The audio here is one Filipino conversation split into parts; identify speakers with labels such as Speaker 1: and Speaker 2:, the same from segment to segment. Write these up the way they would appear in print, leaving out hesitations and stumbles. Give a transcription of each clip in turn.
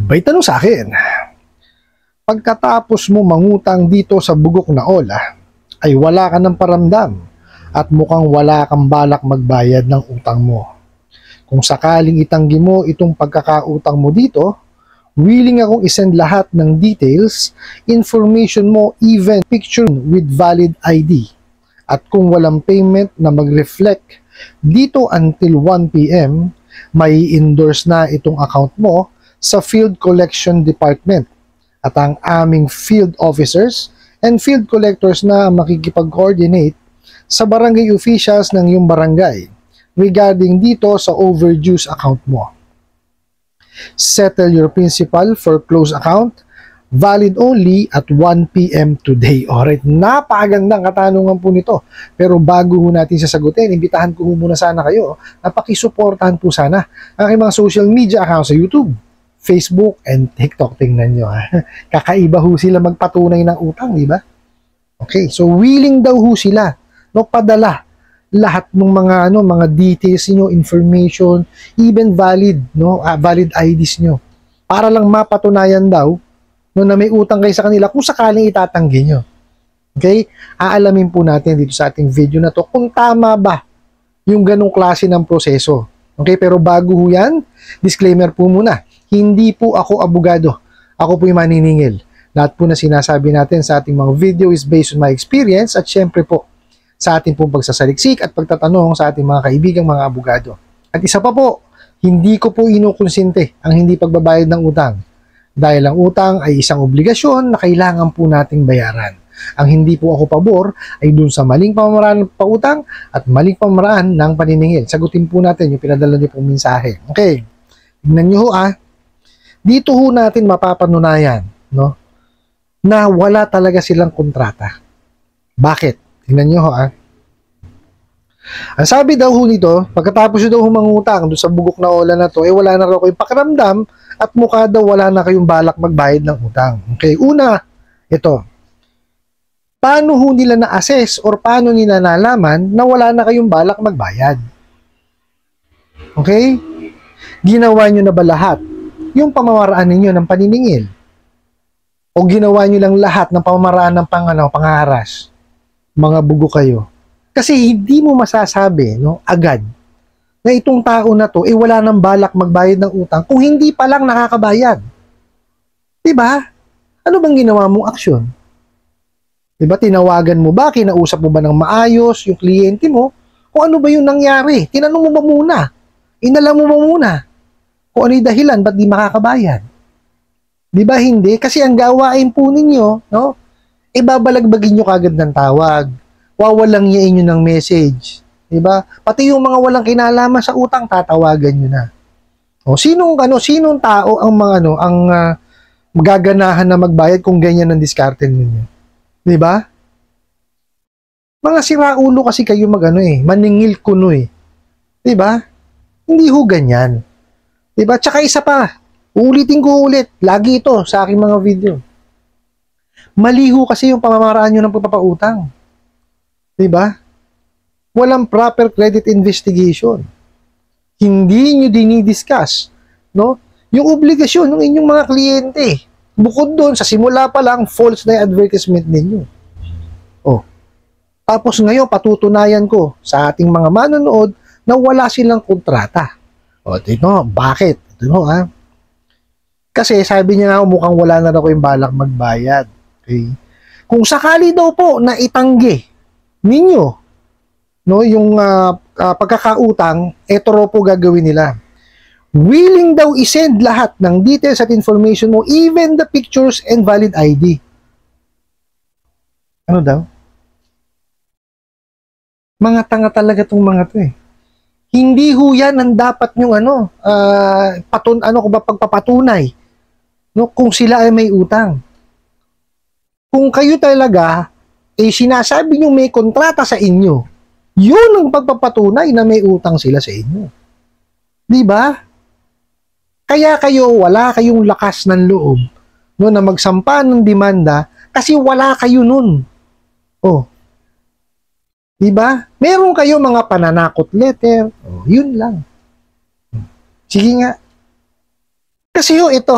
Speaker 1: May tanong sa akin, pagkatapos mo mangutang dito sa bugok na ola, ay wala ka ng paramdam at mukhang wala kang balak magbayad ng utang mo. Kung sakaling itanggi mo itong pagkakautang mo dito, willing akong isend lahat ng details, information mo, even picture with valid ID. At kung walang payment na mag-reflect dito until 1 p.m., may endorse na itong account mo sa Field Collection Department at ang aming field officers and field collectors na makikipag-coordinate sa barangay officials ng iyong barangay regarding dito sa overdues account mo. Settle your principal for close account, valid only at 1 p.m. today. Alright, napakagandang katanungan po nito. Pero bago ho natin sasagutin, imbitahan ko muna sana kayo na pakisuportahan po sana ang aking mga social media accounts sa YouTube, Facebook, and TikTok. Tingnan nyo. Kakaiba ho sila magpatunay ng utang, di ba? Okay, so willing daw ho sila no padala lahat ng mga details niyo, information, even valid valid IDs niyo para lang mapatunayan daw na may utang kayo sa kanila kung sakaling itatanggi niyo. Okay? Aalamin po natin dito sa ating video na to kung tama ba yung ganong klase ng proseso. Okay, pero bago ho yan, disclaimer po muna. Hindi po ako abogado. Ako po yung maniningil. Lahat po na sinasabi natin sa ating mga video is based on my experience at syempre po sa ating pong pagsasaliksik at pagtatanong sa ating mga kaibigang mga abogado. At isa pa po, hindi ko po inukonsente ang hindi pagbabayad ng utang. Dahil ang utang ay isang obligasyon na kailangan po nating bayaran. Ang hindi po ako pabor ay dun sa maling pamamaraan ng pautang at maling pamamaraan ng paniningil. Sagutin po natin yung pinadala niyo pong mensahe. Okay, tignan niyo ho dito ho natin mapapanunayan na wala talaga silang kontrata. Bakit? Tingnan nyo ho Ang sabi daw ho nito, pagkatapos daw humangutang doon sa bugok na ola na to, wala na raw kayong pakiramdam at mukha daw wala na kayong balak magbayad ng utang. Okay, una, ito. Paano ho nila na-assess or paano nila nalaman na wala na kayong balak magbayad? Okay? Ginawa nyo na ba lahat yung pamamaraan ninyo ng paniningil? O ginawa nyo lang lahat ng pamamaraan ng pangaharas? Mga bugo kayo. Kasi hindi mo masasabi agad na itong tao na to wala nang balak magbayad ng utang kung hindi pa lang nakakabayad. Diba? Ano bang ginawa mong aksyon? Diba? Tinawagan mo ba? Kinausap mo ba ng maayos yung kliyente mo? Kung ano ba yung nangyari? Tinanong mo ba muna? Inalam mo ba muna? Kung ano yung dahilan, ba't di makakabayad? Di ba hindi? Kasi ang gawain po ninyo, babalagbagin nyo kagad ng tawag. Wawalang niya inyo ng message. Di ba? Pati yung mga walang kinalaman sa utang, tatawagan nyo na. O, sinong tao ang magaganahan na magbayad kung ganyan ang diskarte ninyo? Di ba? Mga siraulo kasi kayo maningil kuno Di ba? Hindi ho ganyan. Diba? Tsaka isa pa, uulitin ko ulit, lagi ito sa aking mga video. Maliho kasi yung pamamaraan nyo ng pagpapautang. Diba? Walang proper credit investigation. Hindi nyo dinidiscuss, yung obligasyon ng inyong mga kliyente. Bukod doon, sa simula pa lang, false na yung advertisement ninyo. Tapos ngayon, patutunayan ko sa ating mga manonood na wala silang kontrata. Bakit? Kasi sabi niya mukhang wala na daw yung balak magbayad. Okay? Kung sakali daw po na itanggi ninyo yung pagkakautang, eto raw po gagawin nila. Willing daw isend lahat ng details at information mo, even the pictures and valid ID. Ano daw? Mga tanga talaga tong mga to Hindi ho yan ang dapat yung pagpapatunay kung sila ay may utang. Kung kayo talaga sinasabi nyo may kontrata sa inyo, yun ang pagpapatunay na may utang sila sa inyo. Di ba? Kaya wala kayong lakas ng loob na magsampa ng demanda kasi wala kayo nun. Diba? Meron kayo mga pananakot letter. Yun lang. Sige nga. Kasi ito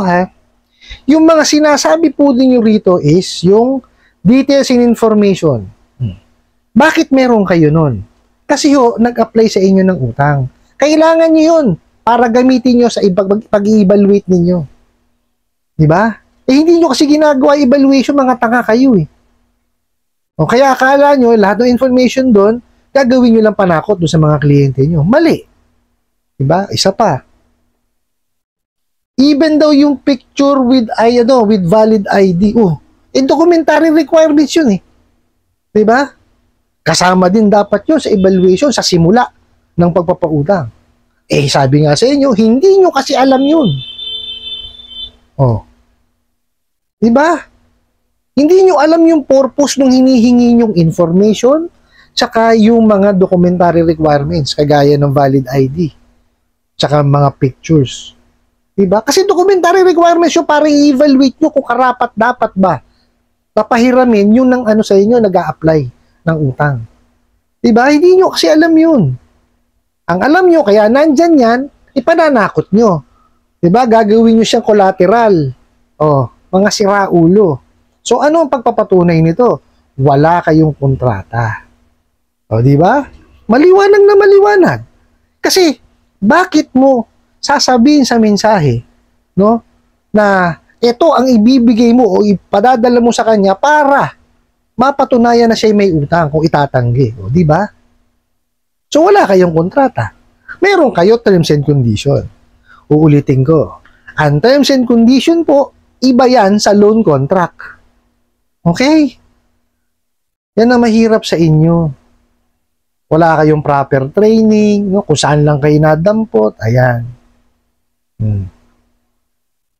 Speaker 1: yung mga sinasabi po ninyo rito is yung details and information. Bakit meron kayo nun? Kasi nag-apply sa inyo ng utang. Kailangan nyo yun para gamitin nyo sa pag-i-evaluate ninyo. Di ba? Hindi nyo kasi ginagawa evaluation, mga tanga kayo O kaya akala nyo, lahat ng information doon, gagawin nyo lang panakot doon sa mga kliyente nyo. Mali. Di ba? Isa pa. Even daw yung picture with valid ID, documentary requirements yun Di ba? Kasama din dapat yun sa evaluation sa simula ng pagpapautang. Sabi nga sa inyo, hindi nyo kasi alam yun. Di ba? Hindi nyo alam yung purpose ng hinihingi nyong information tsaka yung mga documentary requirements kagaya ng valid ID tsaka mga pictures. Diba? Kasi documentary requirements yung para i-evaluate nyo kung karapat-dapat ba papahiramin yung ng sa inyo nag-a-apply ng utang. Diba? Hindi nyo kasi alam yun. Ang alam nyo, kaya nandyan yan, ipananakot nyo. Diba? Gagawin nyo siyang collateral. Mga siraulo. So, ano ang pagpapatunay nito? Wala kayong kontrata. Diba? Maliwanag na maliwanag. Kasi, bakit mo sasabihin sa mensahe, na ito ang ibibigay mo o ipadadala mo sa kanya para mapatunayan na siya may utang kung itatanggi. Di ba? So, wala kayong kontrata. Meron kayo terms and condition. Uulitin ko. Ang terms and condition po, iba yan sa loan contract. Okay? Yan ang mahirap sa inyo. Wala kayong proper training, kung saan lang kayo nadampot. Ayan.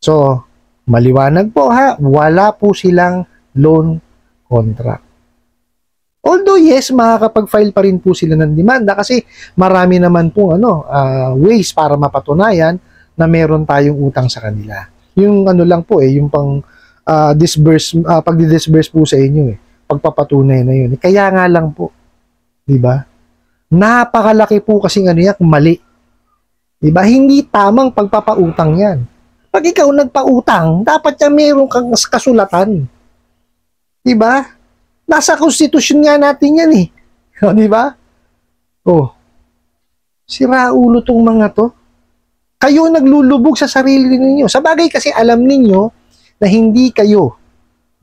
Speaker 1: So, maliwanag po wala po silang loan contract. Although yes, makakapag-file pa rin po sila ng demanda kasi marami naman pong ways para mapatunayan na meron tayong utang sa kanila. Yung lang po yung pang pagdi-disburse po sa inyo pagpapatunay na yun. Kaya nga lang po, 'di ba? Napakalaki po kasi mali. Diba? Hindi tamang pagpapautang yan. Pag ikaw nagpautang, dapat yan meron kang kasulatan. Diba? Nasa konstitusyon nga natin yan Diba? Siraulo tong mga to. Kayo naglulubog sa sarili ninyo. Sa bagay kasi alam ninyo na hindi kayo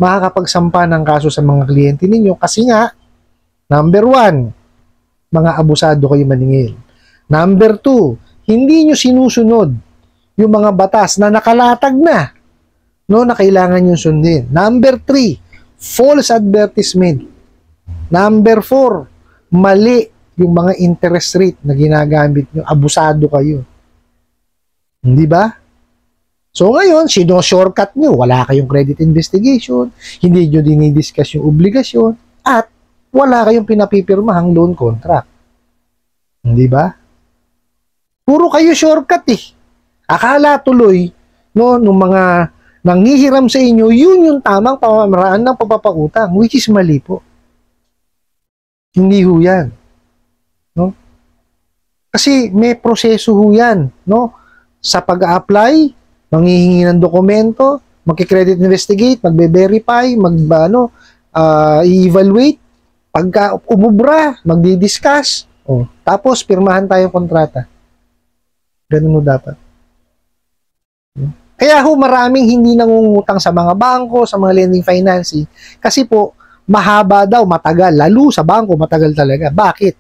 Speaker 1: makakapagsampa ng kaso sa mga kliyente ninyo kasi nga, number 1, mga abusado kayo maningil. Number 2, hindi nyo sinusunod yung mga batas na nakalatag na na kailangan nyo sundin. Number 3, false advertisement. Number 4, mali yung mga interest rate na ginagamit nyo. Abusado kayo. Hindi ba? So ngayon, shortcut nyo. Wala kayong credit investigation, hindi nyo dinidiscuss yung obligasyon, at wala kayong pinapipirmahang loan contract. Hindi ba? Puro kayo shortcut Akala tuloy, nung mga nanghihiram sa inyo, yun yung tamang pamamaraan ng pagpapautang, which is mali po. Hindi ho yan. Kasi may proseso ho yan. Sa pag-a-apply, manghihingi ng dokumento, magki-credit investigate, magbe-verify, i-evaluate, pagka umubra, magdi-discuss, tapos pirmahan tayong kontrata. Ganun dapat. Kaya maraming hindi nangungutang sa mga bangko, sa mga lending financing, kasi po, mahaba daw, matagal. Lalo sa bangko, matagal talaga. Bakit?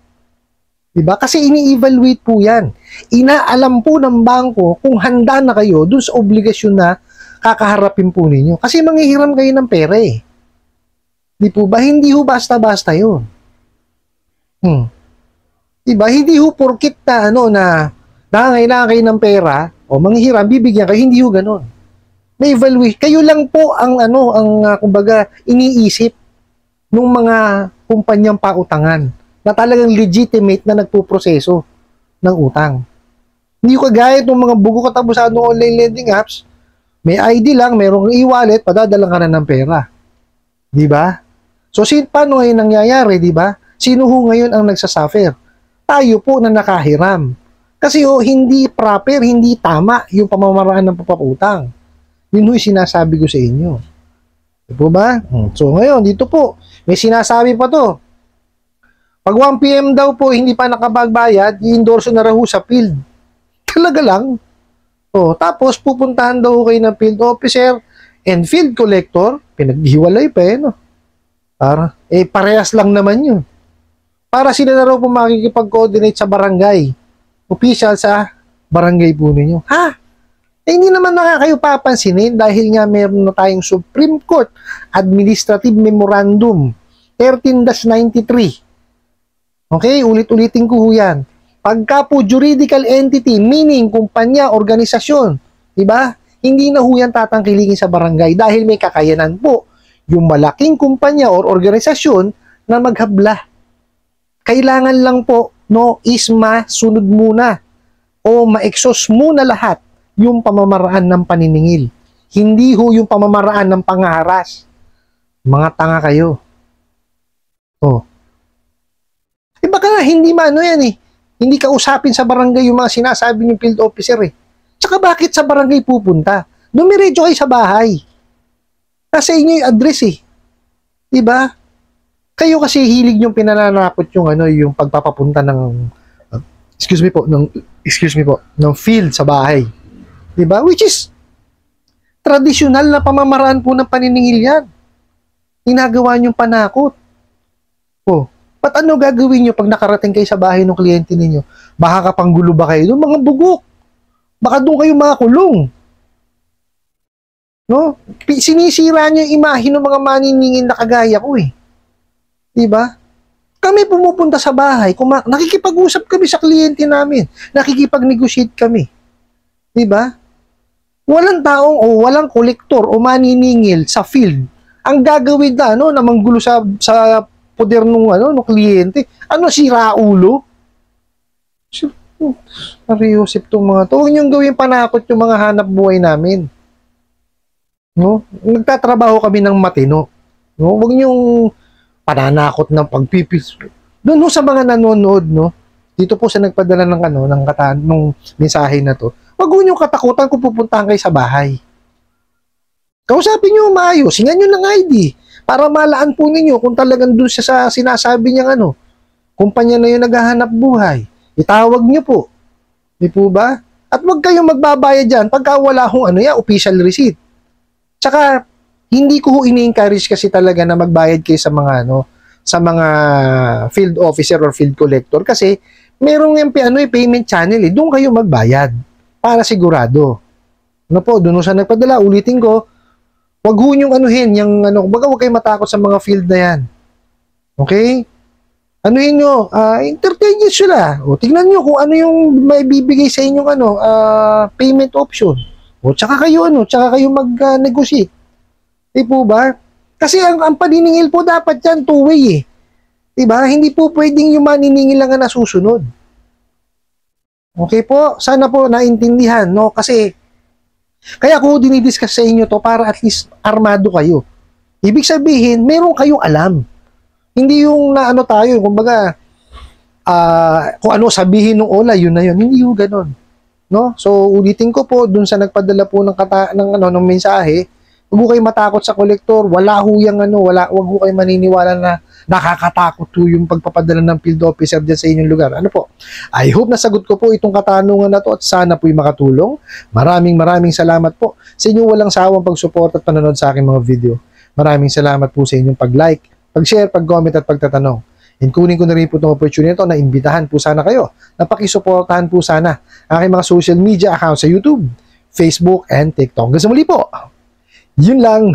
Speaker 1: Diba? Kasi ini-evaluate po yan. Inaalam po ng bangko kung handa na kayo dun sa obligasyon na kakaharapin po ninyo. Kasi manghihiram kayo ng pera Di po ba? Hindi basta-basta yun. Diba? Hindi porkit na nangangailangan kayo ng pera o manghihiram, bibigyan kayo, hindi ganon. May evaluate. Kayo lang po ang kumbaga, iniisip ng mga kumpanyang pautangan na talagang legitimate na nagpuproseso ng utang. Hindi ko kagaya ng mga bugo katapusadong online lending apps, may ID lang, merong e-wallet, padadala ka na ng pera. Di ba? So, paano ngayon nangyayari, di ba? Sino ho ngayon ang nagsasuffer? Tayo po na nakahiram Kasi hindi proper, hindi tama yung pamamaraan ng papakutang. Yun yung sinasabi ko sa inyo. Di po ba? So ngayon, dito po, may sinasabi pa to. Pag 1 PM daw po, hindi pa nakabagbayad, i-endorso na raw sa field. Talaga lang. Tapos pupuntahan daw kayo ng field officer and field collector, pinaghiwalay pa no? Parehas lang naman yun. Para sila na raw po makikipag-coordinate sa barangay. Official sa barangay po ninyo. Hindi naman na kayo papansinin dahil nga meron na tayong Supreme Court Administrative Memorandum 13-93. Okay, ulit-ulitin ko yan. Pagka po juridical entity, meaning kumpanya, organisasyon, diba? Hindi na yan tatangkilingin sa barangay dahil may kakayanan po yung malaking kumpanya or organisasyon na maghabla. Kailangan lang po is masunod muna o ma-exhaust muna lahat yung pamamaraan ng paniningil. Hindi yung pamamaraan ng pangaharas. Mga tanga kayo. Baka hindi yan Hindi ka usapin sa barangay yung mga sinasabi ng field officer Tsaka bakit sa barangay pupunta? Dumiretso kayo sa bahay. Nasa inyo yung address Diba? Kayo kasi hilig yung pinananapot yung pagpapapunta ng ng field sa bahay. Diba? Which is traditional na pamamaraan po ng paniningil yan. Ginagawa niyong panakot. Ba't ano gagawin niyo pag nakarating kayo sa bahay ng kliyente ninyo? Baka kapanggulo ba kayo doon? Mga bugok. Baka doon kayo makakulong. No? Sinisira niyo yung imahe ng mga maniningil na kagaya ko Diba? Kami pumupunta sa bahay, nakikipag-usap kami sa kliyente namin, nakikipag-negotiate kami. Diba? Walang taong o walang kolektor o maniningil sa field. Ang gagawin na manggulo sa poder ng kliyente. Sira ulo? Seriosip itong mga to. Huwag niyong gawin panakot yung mga hanap buhay namin. No? Nagtatrabaho kami ng matino. No? Huwag niyong pananakot ng pagpipis. Doon sa mga nanonood, dito po sa nagpadala ng mensahe na to, wag niyo katakutan kung pupuntahan kayo sa bahay. Kausapin niyo maayos, singan niyo ng ID para malaan po ninyo kung talagang doon sa sinasabi niyang kumpanya na yung naghahanap buhay. Itawag niyo po. Di po ba? At wag kayong magbabayad diyan pagka wala official receipt. Tsaka hindi ko ini-encourage kasi talaga na magbayad kayo sa mga sa mga field officer or field collector kasi merong yung payment channel doon kayo magbayad para sigurado. Doon sa nagpadala, ulitin ko, wag ho yung baga wag kayo matakot sa mga field na yan. Okay? Entertain nyo sila. Tingnan nyo kung ano yung may bibigay sa inyong payment option. Tsaka kayo mag-negotiate. Di po ba? Kasi ang paniningil po dapat yan two-way Diba? Hindi po pwedeng yung maniningil lang na nasusunod. Okay po? Sana po naintindihan, Kasi, kaya ko dinidiscuss sa inyo to para at least armado kayo. Ibig sabihin, meron kayong alam. Hindi yung tayo, kumbaga, kung ano sabihin ng OLA, yun na yun. Hindi yung ganon. So, ulitin ko po, dun sa nagpadala po ng mensahe, huwag kayo matakot sa kolektor, wag ho kayo maniniwala na nakakatakot po yung pagpapadala ng field officer dyan sa inyong lugar. I hope nasagot ko po itong katanungan na to at sana po'y makatulong. Maraming salamat po sa inyong walang sawang pagsupport at panonood sa aking mga video. Maraming salamat po sa inyong pag-like, pag-share, pag-comment at pagtatanong. And kunin ko na rin po itong opportunity na imbitahan po sana kayo na pakisuportahan po sana aking mga social media accounts sa YouTube, Facebook, and TikTok. Hanggang sa muli po. Yun lang.